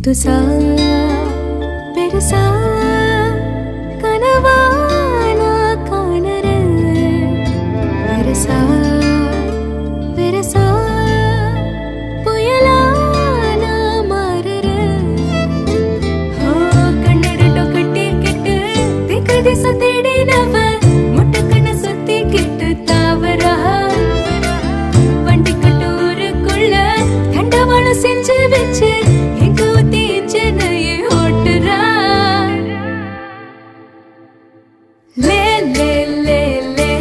புதுசா பெருசா கனவா நான் காணறேன் பெருசா பெருசா புயலா நான் மாறுறேன் கண்ணெரண்டோ கட்டி கெட்டு திக்கு திசை தேடினவ முட்டை கண்ணை சுத்தி கெட்டு தாவரா வண்டி கட்டூருக்குள்ள தண்டவாளம் செஞ்சு வச்சு எங்க ஊத்தி சென்னையை ஓட்டுறா லே லே லே லே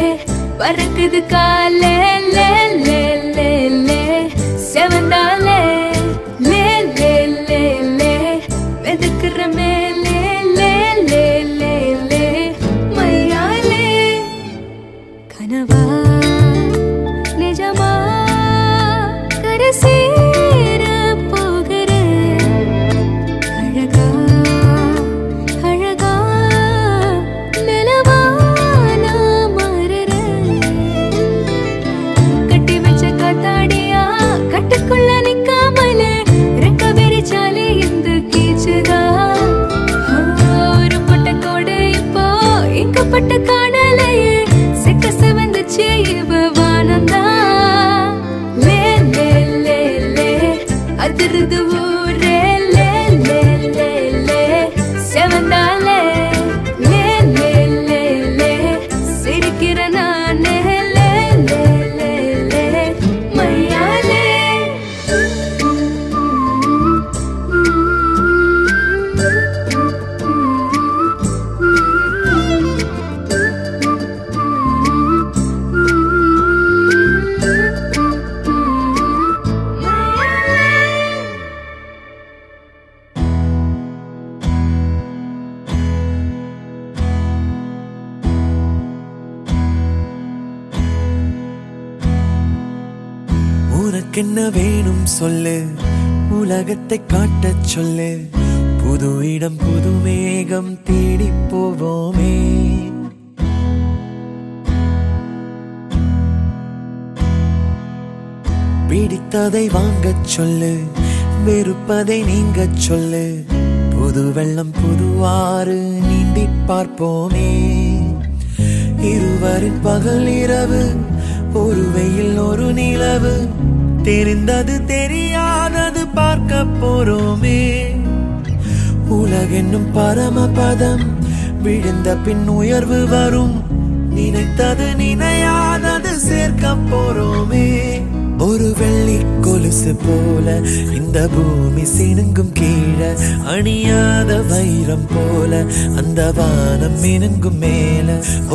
பறக்குது காலே லே லே லே லே செவந்தாலே லே லே லே லே வெதுக்குற மேலே லே லே லே லே மையாலே கனவா நிஜமா கரசேர போகிறேன் அழகா அழகா நிலவா நான் மாறுறேன் கட்டி வச்ச காத்தாடியா கட்டுக்குள்ள நிக்காமலே ரெக்க வெறிச்சாலே இந்த கீச்சுதா ஒரு பொட்ட கோடு இப்போ எங்க பட்ட காணலையே செக்க செவந்துச்சு இவ வானந்தா லே லே லே லே அதிருது ஊரே லே லே லே லே செவந்தாலே லே லே லே லே சிரிக்கிற நானே லே லே லே லே மையாலே உனக்கென்ன வேணும் சொல்லு உலகத்தை காட்டச் சொல்லு புது இடம் புது மேகம் தேடி போவோமே பிடித்ததை வாங்கச் சொல்லு வெறுப்பதை நீங்கச் சொல்லு புது வெள்ளம் புது ஆறு நீந்தி பார்ப்போமே இருவரின் பகல் இரவு ஒரு வெயில் ஒரு நிலவு தெரிந்தது தெரியாதது பார்க்க போறோமே உலகென்னும் பரமபதம் விழுந்த பின் உயர்வு வரும் நினைத்தது நினையாதது சேர்க்க போறோமே ஒரு வெள்ளி கொலுசு போல இந்த பூமி சினுங்கும் கீழே அணியாத வைரம் போல அந்த வானம் மினுங்கும் மேல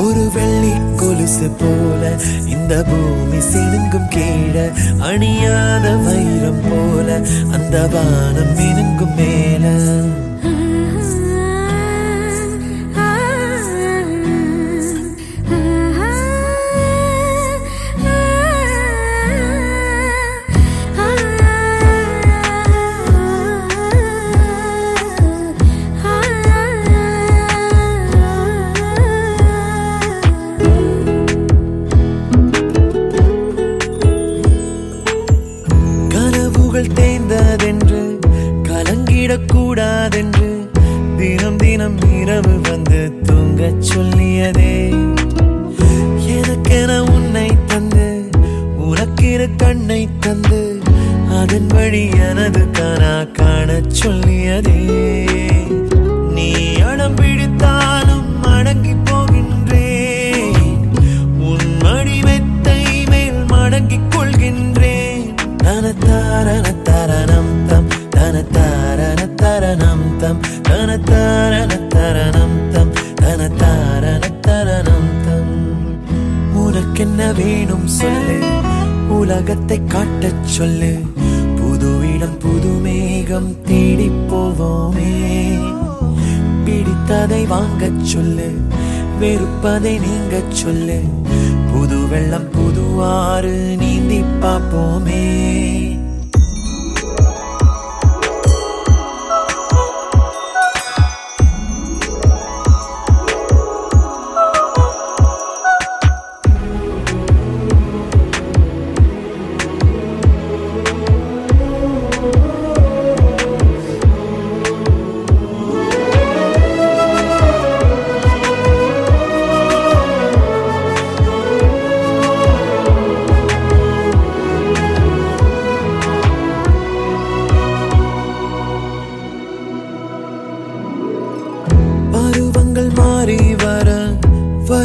ஒரு வெள்ளி கொலுசு போல இந்த பூமி சினுங்கும் கீழே அணியாத வைரம் போல அந்த வானம் மினுங்கும் மேல தேய்ந்ததென்று கலங்கிடக்கூடாதென்று தினம் தினம் இரவு வந்து தூங்கச் சொல்லியதே எனக்கென உன்னை தந்து உனக்கிற கண்ணை தந்து அதன் வழி எனது கனா காணச் சொல்லியதே நீ அடம் பிடித்தாலும் அடங்கி போகின்றேன் உன் மடி மெத்தை மேல் மடங்கிக் கொள்கின்றேன் தனத்தாரண தரணம் தம் தனத்தாரண தரணம் தம் தனத்தாரண தரணம் தம் தனத்தாரண தரணம் தம் உனக்கென்ன வேணும் சொல்லு உலகத்தை காட்டச் சொல்லு புது இடம் புது மேகம் தேடி போவோமே பிடித்ததை வாங்கச் சொல்லு வெறுப்பதை நீங்கச் சொல்லு புது வெள்ளம் புது ஆறு நீந்தி பார்ப்போமே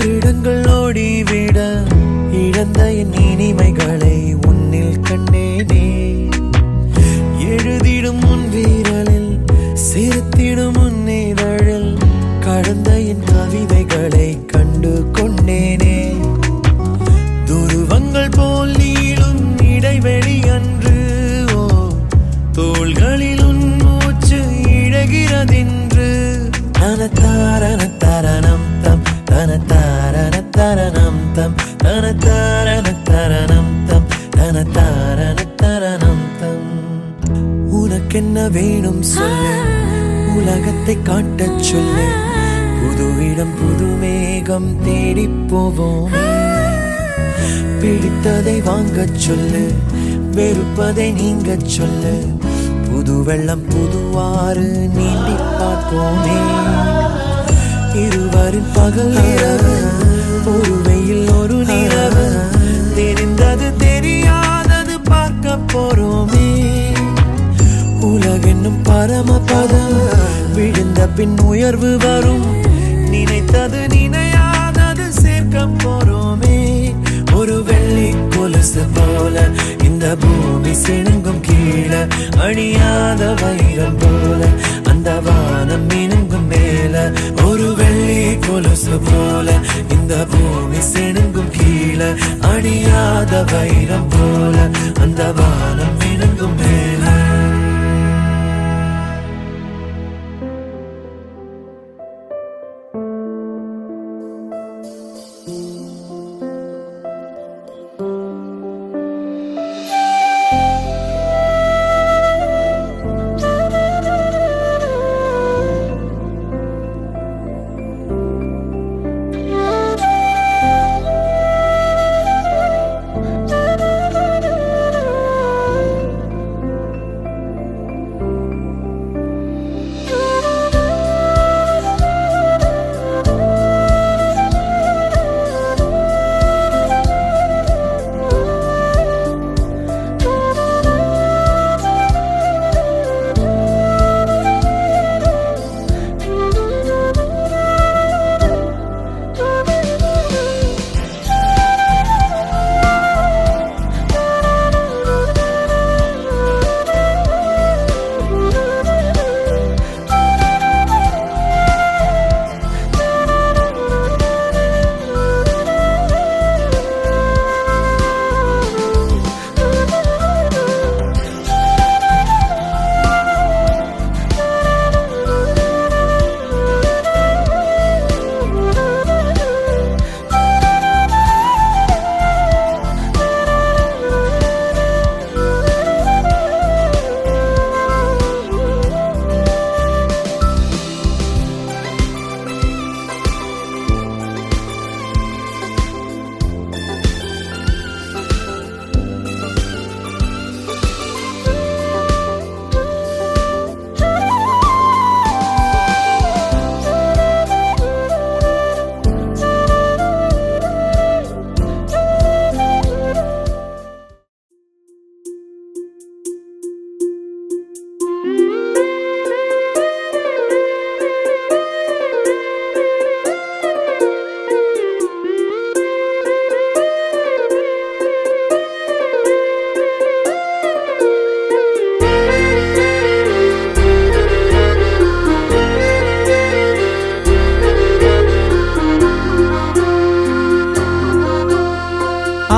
வருடங்கள் ஓடிவிட இழந்த என் இனிமைகளை உன்னில் கண்டேனே. எழுதிடும் உன் வீரலில் சிரித்திடும் உன் இதழில் கடந்த என் கவிதைகளை கண்டு கொண்டேனே. துருவங்கள் போல் நீளும் இடைவெளி அன்று ஓ தோள்களில் உன் மூச்சு இழகிறதென்று. தனத்தாரண தரணம் தம் தனத்தாரண தரணம் தம் தனத்தாரண தரணம் தம் தனத்தாரண தரணம் தம். உனக்கென்ன வேணும் சொல்லு, உலகத்தை காட்டச் சொல்லு. புது இடம் புது மேகம் தேடி போவோம். பிடித்ததை வாங்கச் சொல்லு, வெறுப்பதை நீங்கச் சொல்லு. புது வெள்ளம் புதுவாறு நீந்தி பார்ப்போமே. இருவரின் பகல் இரவு, ஒரு வெயில் ஒரு நிலவு. தெரிந்தது தெரியாதது பார்க்க போறோமே. உலகென்னும் பரமபதம், விழுந்த பின் உயர்வு வரும். நினைத்தது நினையாதது சேர்க்க போறோமே. ஒரு வெள்ளி கொலுசு போல இந்த பூமி சிணுங்கும் கீழே. அணியாத வைரம் போல அந்த வானம் மினுங்கும் மேல. ஒரு வெள்ளி கொலுசு போல இந்த பூமி சிணுங்கும் கீழே. அணியாத வைரம் போல அந்த வானம் மினுங்கும் மேல.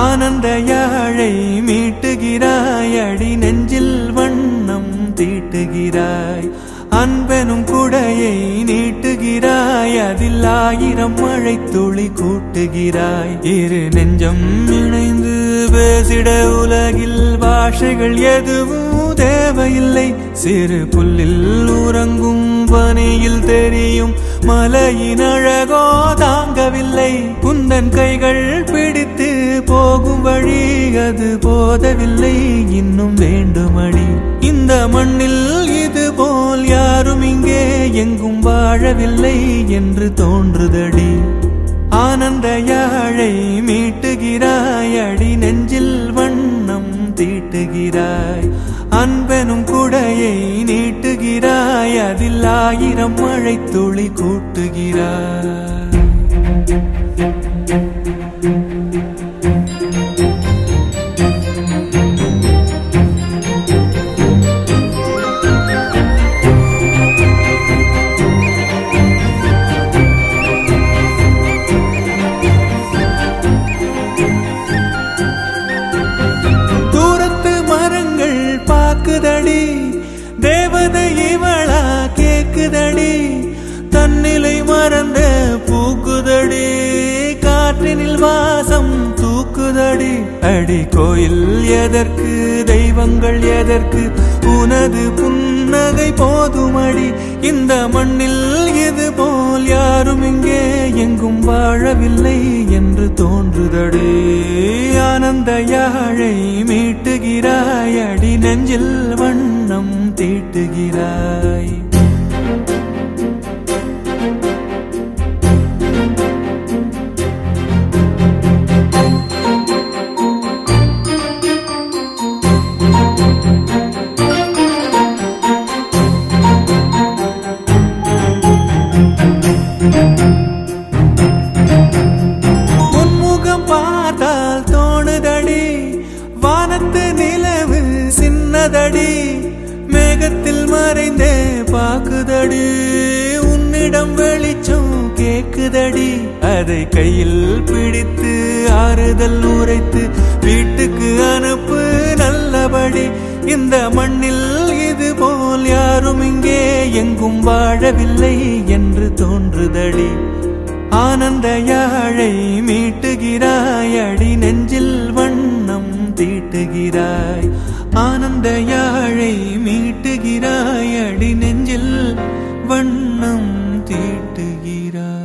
ஆனந்த யாழை மீட்டுகிறாய், அடி நெஞ்சில் வண்ணம் தீட்டுகிறாய். அன்பெனும் குடையை நீட்டுகிறாய், அதில் 1000 மழை துளி கூட்டுகிறாய். இரு நெஞ்சம் இணைந்து பேசிட உலகில் பாஷைகள் எதுவும் தேவையில்லை. சிறு புல்லில் உறங்கும் பனியில் தெரியும் மலையின் அழகோ தாங்கவில்லை. குந்தன் கைகள் பிடித்து போகும் வழி அது போதவில்லை, இன்னும் வேண்டுமடி. இந்த மண்ணில் இது போல் யாரும் இங்கே எங்கும் வாழவில்லை என்று தோன்றுதடி. ஆனந்த யாழை மீட்டுகிறாய், அடி நெஞ்சில் வண்ணம் தீட்டுகிறாய். அன்பெனும் குடையை நீட்டுகிறாய், அதில் 1000 மழை துளி கூட்டுகிறாய். தடுக்குதடி தன்னிலை மறந்த பூக்குதடி காற்றினில் வாசம் தூக்குதடி அடி கோயில் எதற்கு தெய்வங்கள் எதற்கு உனது புன்னகை போதுமடி இந்த மண்ணில் இது போல் யாரும் இங்கே எங்கும் வாழவில்லை என்று தோன்றுதடி ஆனந்த யாழை மீட்டுகிறாய் அடி நெஞ்சில் வண்ணம் தீட்டுகிறாய் உன்முகம் பார்த்தால் தோணுதடி வானத்து நிலவு சின்னதடி மேகத்தில் மறைந்தே பாக்குதடி உன்னிடம் வெளிச்சம் கேக்குதடி அதை கையில் பிடித்து ஆறுதல் உரைத்து வீட்டுக்கு அனுப்பு நல்லபடி இந்த மண்ணில் இது போல் யாரும் இங்கே எங்கும் வாழவில்லை என்று தோன்றுதடி ஆனந்த யாழை மீட்டுகிறாய் அடி நெஞ்சில் வண்ணம் தீட்டுகிறாய் ஆனந்த யாழை மீட்டுகிறாய் அடி நெஞ்சில் வண்ணம் தீட்டுகிறாய்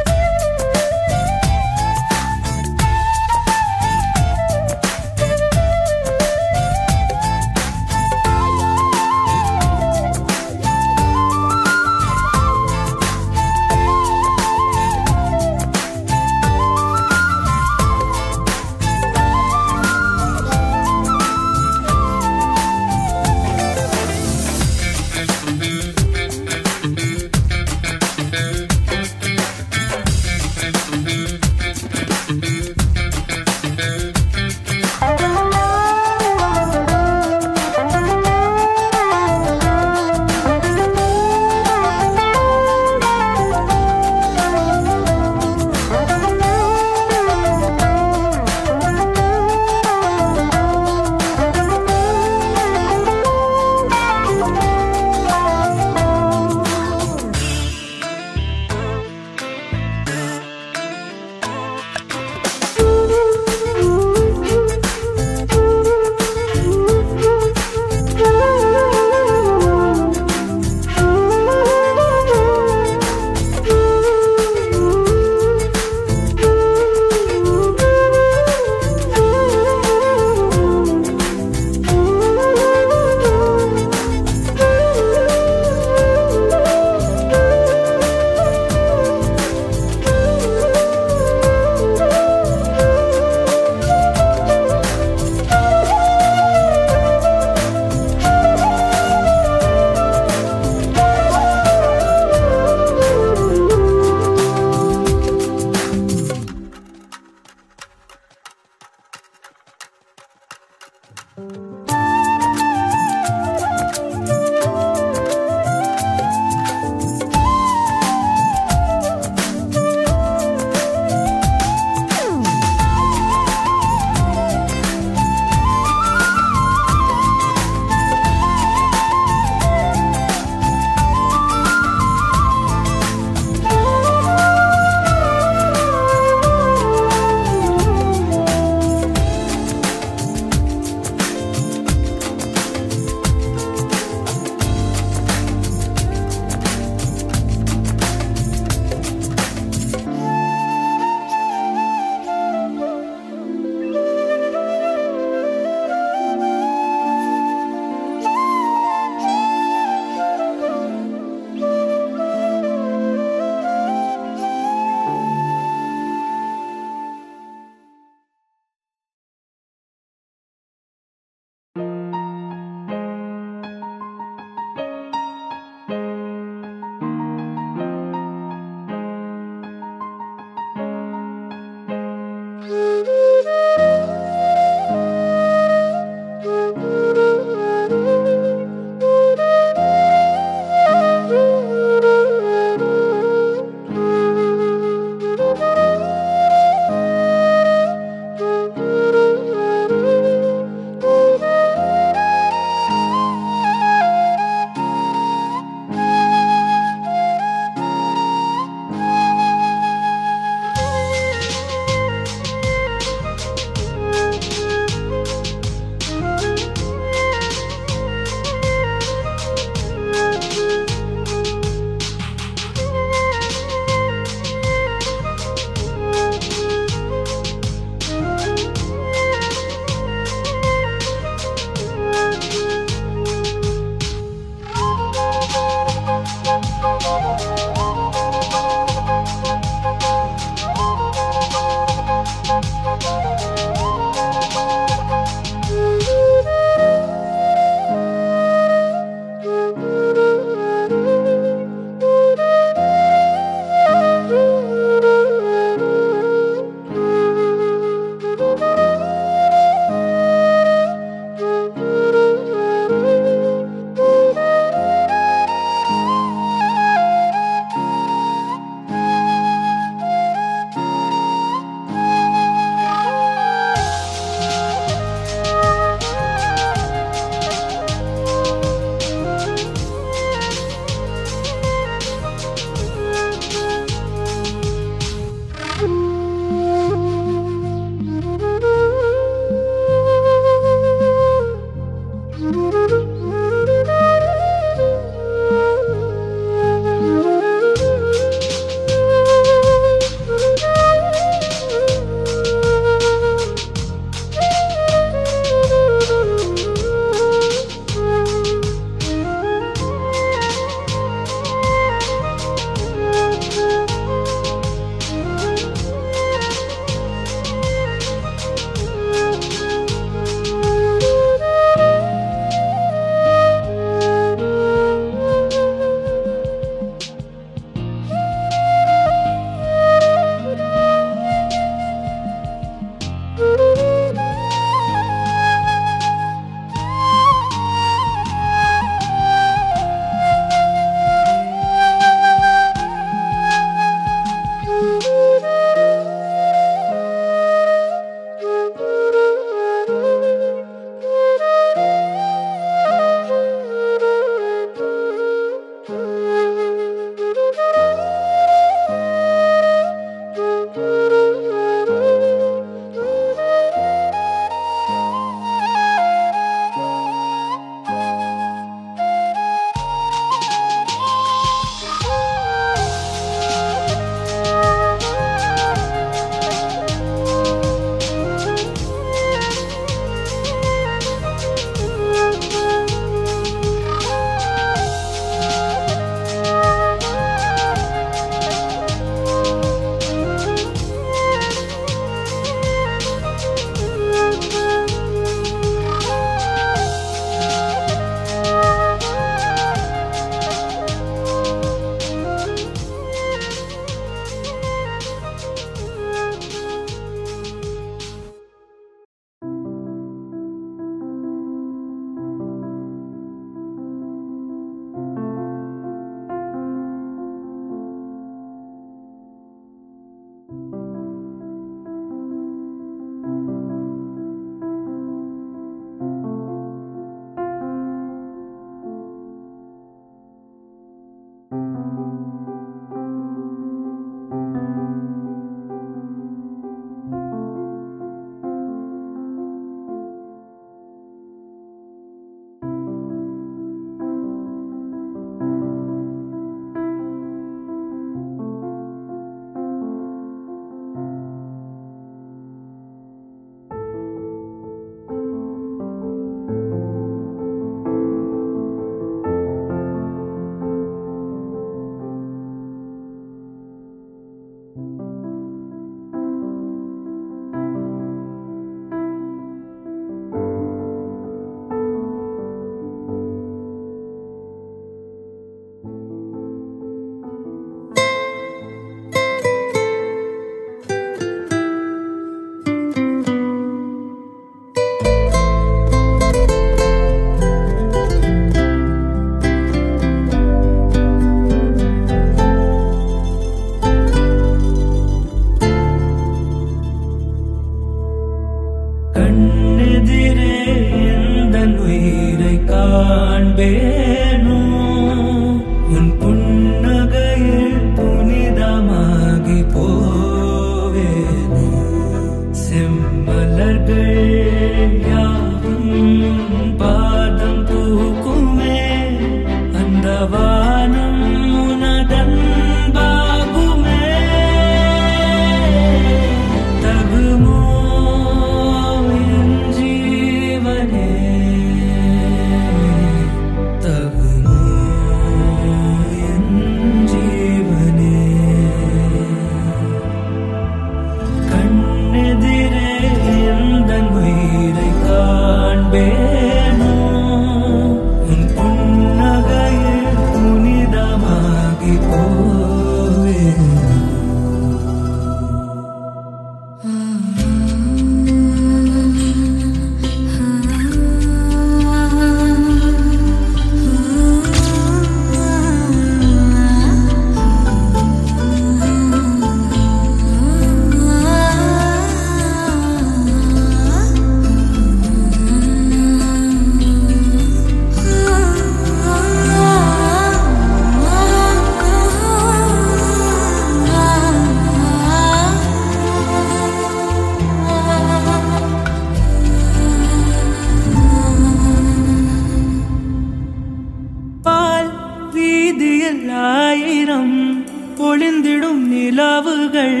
பொழிந்திடும் நிலவுகள்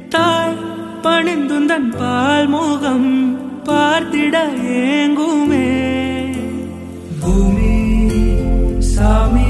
தாய் பணிந்துந்தன் பால் முகம் பார்த்திட ஏங்குமே பூமி சாமி